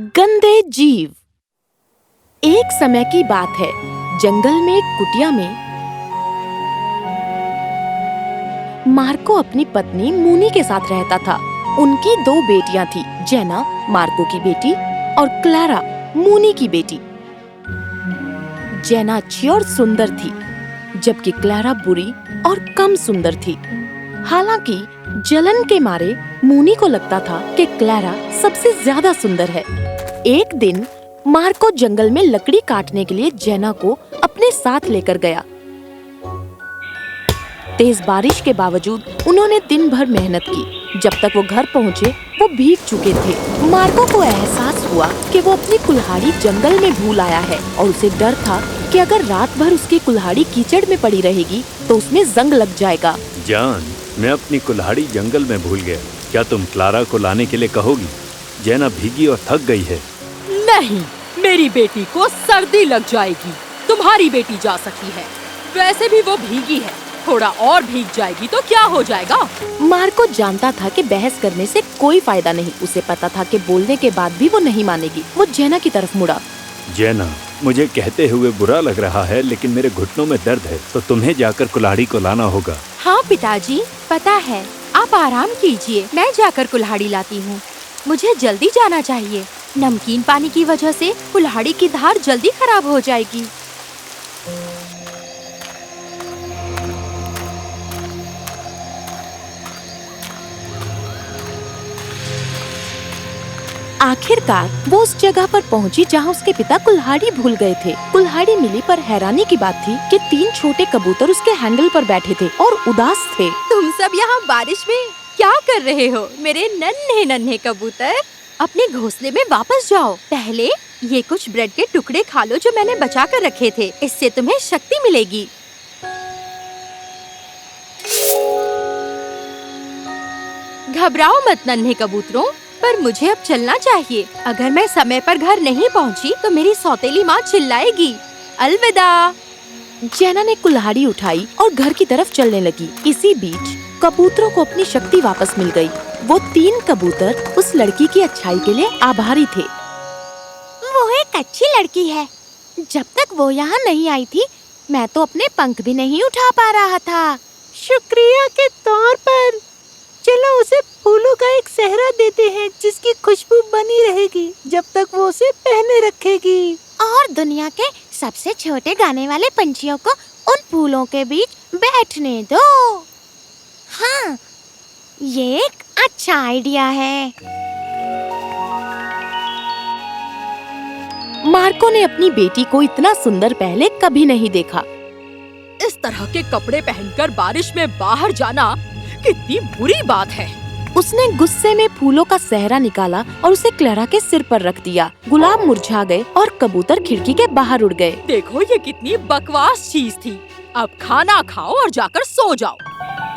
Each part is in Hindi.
गंदे जीव। एक समय की बात है, जंगल में एक कुटिया में मार्को अपनी पत्नी मूनी के साथ रहता था। उनकी 2 बेटियां थी, जेना मार्को की बेटी और क्लारा मूनी की बेटी। जेना अच्छी और सुंदर थी, जबकि क्लारा बुरी और कम सुंदर थी। हालांकि जलन के मारे मूनी को लगता था कि क्लारा सबसे ज्यादा सुंदर है। एक दिन मार्को जंगल में लकड़ी काटने के लिए जेना को अपने साथ लेकर गया। तेज बारिश के बावजूद उन्होंने दिन भर मेहनत की। जब तक वो घर पहुँचे वो भीग चुके थे। मार्को को एहसास हुआ कि वो अपनी कुल्हाड़ी जंगल में भूल आया है और उसे डर था कि अगर रात भर उसकी कुल्हाड़ी कीचड़ में पड़ी रहेगी तो उसमें जंग लग जाएगा। जान, मैं अपनी कुल्हाड़ी जंगल में भूल गया। क्या तुम क्लारा को लाने के लिए कहोगी? जेना भीगी और थक गई है। नहीं, मेरी बेटी को सर्दी लग जाएगी। तुम्हारी बेटी जा सकती है, वैसे भी वो भीगी है। थोड़ा और भीग जाएगी तो क्या हो जाएगा? मार्को जानता था कि बहस करने से कोई फायदा नहीं। उसे पता था कि बोलने के बाद भी वो नहीं मानेगी। वो जेना की तरफ मुड़ा। जेना, मुझे कहते हुए बुरा लग रहा है, लेकिन मेरे घुटनों में दर्द है, तो तुम्हें जाकर कुल्हाड़ी को लाना होगा। हाँ पिताजी, पता है। आप आराम कीजिए, मैं जाकर कुल्हाड़ी लाती हूँ। मुझे जल्दी जाना चाहिए। नमकीन पानी की वजह से कुल्हाड़ी की धार जल्दी खराब हो जाएगी। आखिरकार वो उस जगह पर पहुंची जहां उसके पिता कुल्हाड़ी भूल गए थे। कुल्हाड़ी मिली, पर हैरानी की बात थी कि 3 छोटे कबूतर उसके हैंडल पर बैठे थे और उदास थे। तुम सब यहाँ बारिश में क्या कर रहे हो? मेरे नन्हे नन्हे कबूतर, अपने घोंसले में वापस जाओ। पहले ये कुछ ब्रेड के टुकड़े खा लो जो मैंने बचा कर रखे थे। इससे तुम्हें शक्ति मिलेगी। घबराओ मत नन्हे कबूतरों, पर मुझे अब चलना चाहिए। अगर मैं समय पर घर नहीं पहुंची तो मेरी सौतेली माँ चिल्लाएगी। अलविदा। जेना ने कुल्हाड़ी उठाई और घर की तरफ चलने लगी। इसी बीच कबूतरों को अपनी शक्ति वापस मिल गई। वो 3 कबूतर उस लड़की की अच्छाई के लिए आभारी थे। वो एक अच्छी लड़की है। जब तक वो यहाँ नहीं आई थी, मैं तो अपने पंख भी नहीं उठा पा रहा था। शुक्रिया के तौर पर चलो उसे फूलों का एक सेहरा देते हैं, जिसकी खुशबू बनी रहेगी जब तक वो उसे पहने रखेगी। और दुनिया के सबसे छोटे गाने वाले पंछियों को उन फूलों के बीच बैठने दो। हाँ, ये एक अच्छा आइडिया है। मार्को ने अपनी बेटी को इतना सुंदर पहले कभी नहीं देखा। इस तरह के कपड़े पहनकर बारिश में बाहर जाना कितनी बुरी बात है। उसने गुस्से में फूलों का सेहरा निकाला और उसे क्लारा के सिर पर रख दिया। गुलाब मुरझा गए और कबूतर खिड़की के बाहर उड़ गए। देखो, ये कितनी बकवास चीज थी। अब खाना खाओ और जाकर सो जाओ।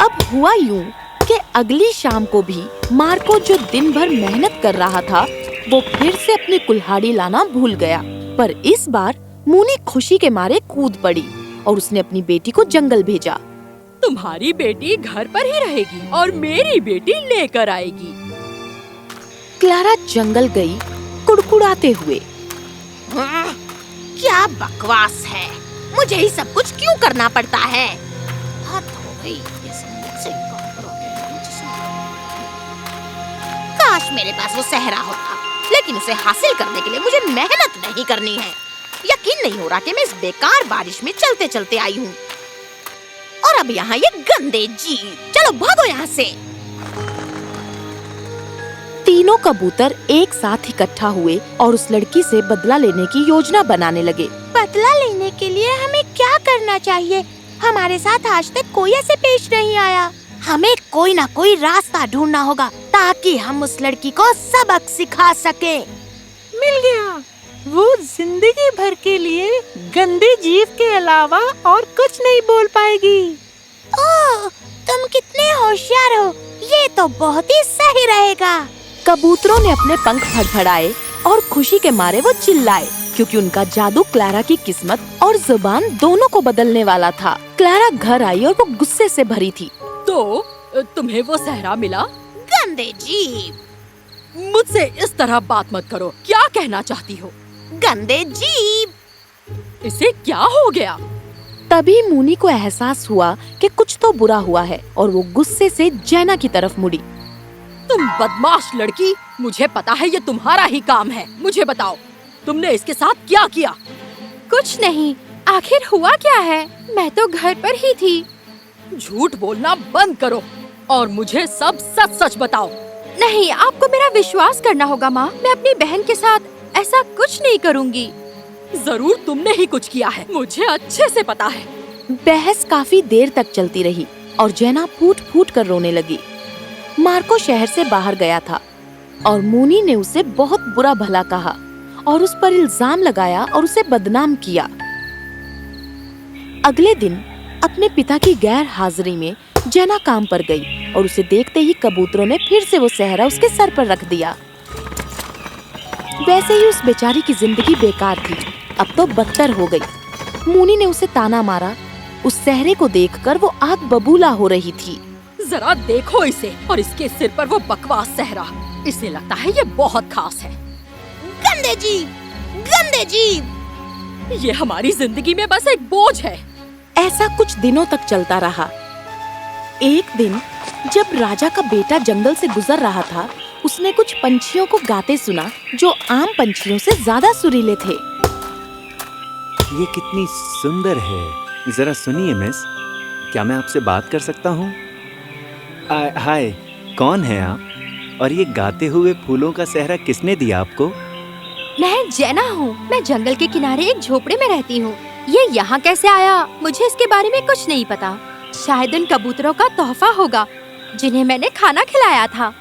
अब हुआ यूं कि अगली शाम को भी मार्को, जो दिन भर मेहनत कर रहा था, वो फिर से अपनी कुल्हाड़ी लाना भूल गया। पर इस बार मूनी खुशी के मारे कूद पड़ी और उसने अपनी बेटी को जंगल भेजा। तुम्हारी बेटी घर पर ही रहेगी और मेरी बेटी लेकर आएगी। क्लारा जंगल गई कुड़कुड़ाते हुए। क्या बकवास है? मुझे ही सब कुछ क्यों करना पड़ता है? हद हो गई। काश मेरे पास वो सेहरा होता, लेकिन उसे हासिल करने के लिए मुझे मेहनत नहीं करनी है। यकीन नहीं हो रहा कि मैं इस बेकार बारिश में चलते चलते आई हूँ। और अब यहाँ ये गंदे जीव, चलो भागो यहाँ से। तीनों कबूतर एक साथ इकट्ठा हुए और उस लड़की से बदला लेने की योजना बनाने लगे। बदला लेने के लिए हमें क्या करना चाहिए? हमारे साथ आज तक कोई ऐसे पेश नहीं आया। हमें कोई ना कोई रास्ता ढूंढना होगा ताकि हम उस लड़की को सबक सिखा सके। मिल गया। वो जिंदगी भर के लिए गंदे जीव के अलावा और कुछ नहीं बोल पाएगी। ओह, तुम कितने होशियार हो। ये तो बहुत ही सही रहेगा। कबूतरों ने अपने पंख फड़फड़ाए और खुशी के मारे वो चिल्लाए, क्योंकि उनका जादू क्लारा की किस्मत और जुबान दोनों को बदलने वाला था। क्लारा घर आई और वो गुस्से से भरी थी। तो तुम्हें वो सहरा मिला? गंदे जीव, मुझसे इस तरह बात मत करो। क्या कहना चाहती हो? गंदे जीव। इसे क्या हो गया? तभी मुनी को एहसास हुआ कि कुछ तो बुरा हुआ है और वो गुस्से से जैना की तरफ मुड़ी। तुम बदमाश लड़की, मुझे पता है ये तुम्हारा ही काम है। मुझे बताओ, तुमने इसके साथ क्या किया? कुछ नहीं, आखिर हुआ क्या है? मैं तो घर पर ही थी। झूठ बोलना बंद करो और मुझे सब सच सच बताओ। नहीं, आपको मेरा विश्वास करना होगा माँ। मैं अपनी बहन के साथ ऐसा कुछ नहीं करूँगी। जरूर तुमने ही कुछ किया है, मुझे अच्छे से पता है। बहस काफी देर तक चलती रही और जैना फूट फूट कर रोने लगी। मार्को शहर से बाहर गया था और मुनी ने उसे बहुत बुरा भला कहा और उस पर इल्जाम लगाया और उसे बदनाम किया। अगले दिन अपने पिता की गैर हाजिरी में जैना काम पर गई और उसे देखते ही कबूतरों ने फिर से वो सहरा उसके सर पर रख दिया। वैसे ही उस बेचारी की जिंदगी बेकार थी, अब तो बदतर हो गई। मुनी ने उसे ताना मारा। उस सहरे को देखकर वो आग बबूला हो रही थी। जरा देखो इसे और इसके सिर पर वो बकवास सहरा। इसे लगता है ये बहुत खास है। गंदे जीव, गंदे जीव। ये हमारी जिंदगी में बस एक बोझ है। ऐसा कुछ दिनों तक चलता रहा। एक दिन जब राजा का बेटा जंगल से गुजर रहा था, उसने कुछ पंछियों को गाते सुना जो आम पंछियों से ज्यादा सुरीले थे। ये कितनी सुंदर है, जरा सुनिए मिस, क्या मैं आपसे बात कर सकता हूँ? हाय, कौन है आप? और ये गाते हुए फूलों का सहरा किसने दिया आपको? मैं जैना हूँ। मैं जंगल के किनारे एक झोपड़े में रहती हूँ। ये यहाँ कैसे आया, मुझे इसके बारे में कुछ नहीं पता। शायद उन कबूतरों का तोहफा होगा जिन्हें मैंने खाना खिलाया था।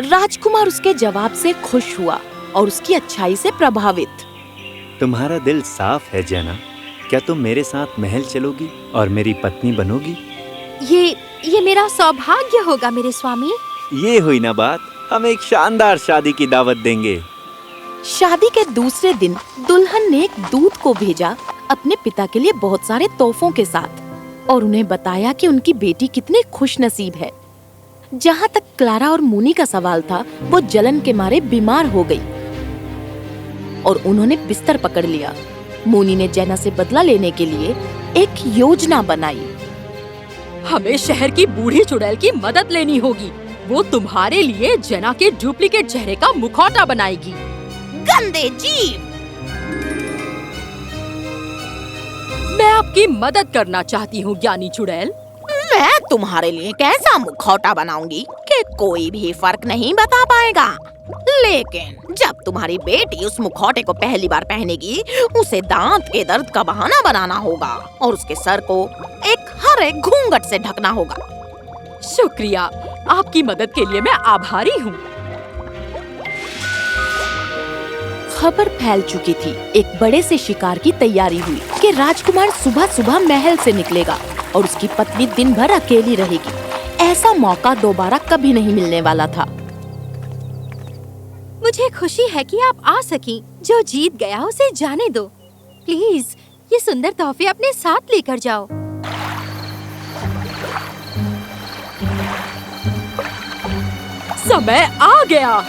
राजकुमार उसके जवाब से खुश हुआ और उसकी अच्छाई से प्रभावित। तुम्हारा दिल साफ है जैना। क्या तुम मेरे साथ महल चलोगी और मेरी पत्नी बनोगी? ये मेरा सौभाग्य होगा मेरे स्वामी। ये हुई ना बात, हम एक शानदार शादी की दावत देंगे। शादी के दूसरे दिन दुल्हन ने एक दूत को भेजा अपने पिता के लिए बहुत सारे तोहफों के साथ और उन्हें बताया कि उनकी बेटी कितनी खुशनसीब है। जहाँ तक क्लारा और मुनी का सवाल था, वो जलन के मारे बीमार हो गई और उन्होंने बिस्तर पकड़ लिया। मुनी ने जैना से बदला लेने के लिए एक योजना बनाई। हमें शहर की बूढ़ी चुड़ैल की मदद लेनी होगी। वो तुम्हारे लिए जैना के डुप्लीकेट चेहरे का मुखौटा बनाएगी। गंदे जीव। मैं आपकी मदद करना चाहती हूँ ज्ञानी चुड़ैल। मैं तुम्हारे लिए कैसा मुखौटा बनाऊंगी कि कोई भी फर्क नहीं बता पाएगा। लेकिन जब तुम्हारी बेटी उस मुखौटे को पहली बार पहनेगी, उसे दांत के दर्द का बहाना बनाना होगा और उसके सर को एक हरे घूंघट से ढकना होगा। शुक्रिया, आपकी मदद के लिए मैं आभारी हूँ। खबर फैल चुकी थी। एक बड़े से शिकार की तैयारी हुई कि राजकुमार सुबह सुबह महल से निकलेगा और उसकी पत्नी दिन भर अकेली रहेगी। ऐसा मौका दोबारा कभी नहीं मिलने वाला था। मुझे खुशी है कि आप आ सकी। जो जीत गया उसे जाने दो। प्लीज ये सुंदर तोहफे अपने साथ लेकर जाओ। समय आ गया।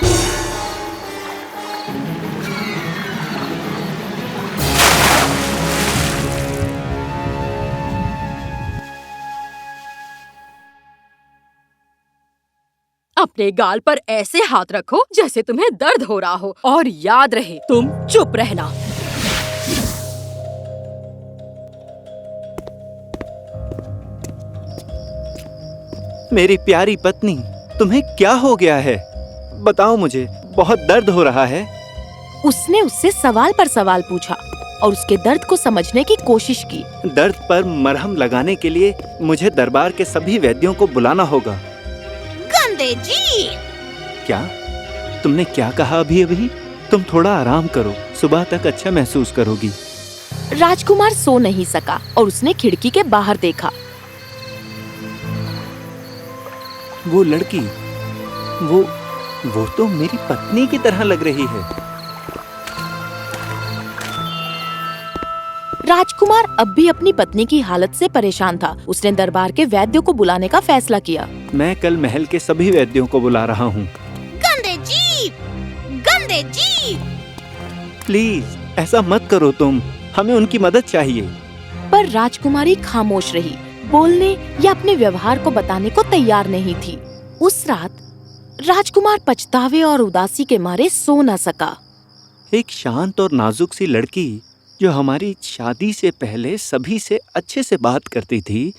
अपने गाल पर ऐसे हाथ रखो जैसे तुम्हें दर्द हो रहा हो और याद रहे, तुम चुप रहना। मेरी प्यारी पत्नी, तुम्हें क्या हो गया है? बताओ मुझे, बहुत दर्द हो रहा है। उसने उससे सवाल पर सवाल पूछा और उसके दर्द को समझने की कोशिश की। दर्द पर मरहम लगाने के लिए मुझे दरबार के सभी वैद्यों को बुलाना होगा। गंदे जी! क्या? तुमने क्या कहा अभी? तुम थोड़ा आराम करो, सुबह तक अच्छा महसूस करोगी। राजकुमार सो नहीं सका और उसने खिड़की के बाहर देखा। वो लड़की, वो तो मेरी पत्नी की तरह लग रही है। राजकुमार अब भी अपनी पत्नी की हालत से परेशान था। उसने दरबार के वैद्यों को बुलाने का फैसला किया। मैं कल महल के सभी वैद्यों को बुला रहा हूँ। गंदे जीव, गंदे जीव। प्लीज ऐसा मत करो तुम, हमें उनकी मदद चाहिए। पर राजकुमारी खामोश रही, बोलने या अपने व्यवहार को बताने को तैयार नहीं थी। उस रात राजकुमार पछतावे और उदासी के मारे सो न सका। एक शांत और नाजुक सी लड़की जो हमारी शादी से पहले सभी से अच्छे से बात करती थी,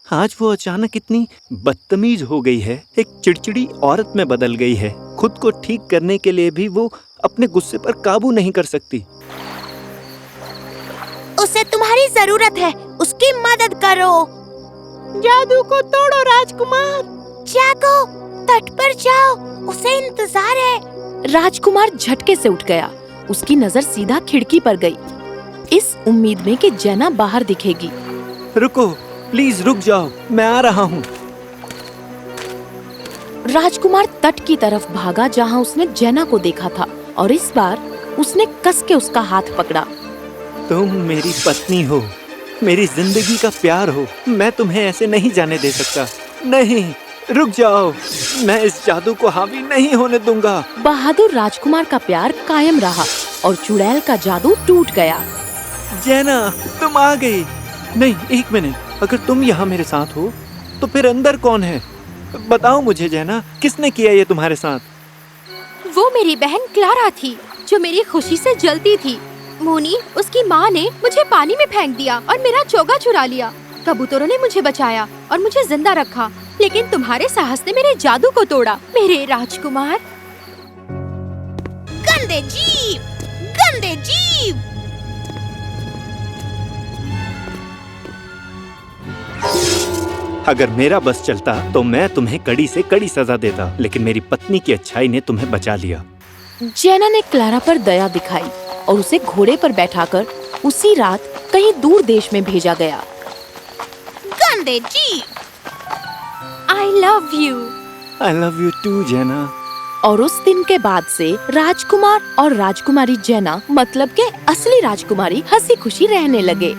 आज वो अचानक इतनी बदतमीज हो गई है, एक चिड़चिड़ी औरत में बदल गई है। खुद को ठीक करने के लिए भी वो अपने गुस्से पर काबू नहीं कर सकती। उसे तुम्हारी जरूरत है, उसकी मदद करो। जादू को तोड़ो राजकुमार। जागो, तट पर जाओ, उसे इंतजार है। राजकुमार झटके से उठ गया। उसकी नजर सीधा खिड़की पर गई, इस उम्मीद में कि जेना बाहर दिखेगी। रुको, प्लीज रुक जाओ, मैं आ रहा हूँ। राजकुमार तट की तरफ भागा जहाँ उसने जेना को देखा था, और इस बार उसने कस के उसका हाथ पकड़ा। तुम मेरी पत्नी हो, मेरी जिंदगी का प्यार हो, मैं तुम्हें ऐसे नहीं जाने दे सकता। नहीं, रुक जाओ, मैं इस जादू को हावी नहीं होने दूंगा। बहादुर राजकुमार का प्यार कायम रहा और चुड़ैल का जादू टूट गया। जेना, तुम आ गई। नहीं, एक मिनट, अगर तुम यहाँ मेरे साथ हो तो फिर अंदर कौन है? बताओ मुझे जेना, किसने किया ये तुम्हारे साथ? वो मेरी बहन क्लारा थी जो मेरी खुशी से जलती थी। मोनी, उसकी माँ ने मुझे पानी में फेंक दिया और मेरा चोगा चुरा लिया। कबूतरों ने मुझे बचाया और मुझे जिंदा रखा, लेकिन तुम्हारे साहस ने मेरे जादू को तोड़ा, मेरे राजकुमार। गंदे जीव, गंदे जीव। अगर मेरा बस चलता तो मैं तुम्हें कड़ी से कड़ी सजा देता, लेकिन मेरी पत्नी की अच्छाई ने तुम्हें बचा लिया। जेना ने क्लारा पर दया दिखाई और उसे घोड़े पर बैठाकर उसी रात कहीं दूर देश में भेजा गया। गंदे जीव। I love you। I love you too, जेना। और उस दिन के बाद से राजकुमार और राजकुमारी जेना, मतलब के असली राजकुमारी, हंसी खुशी रहने लगे।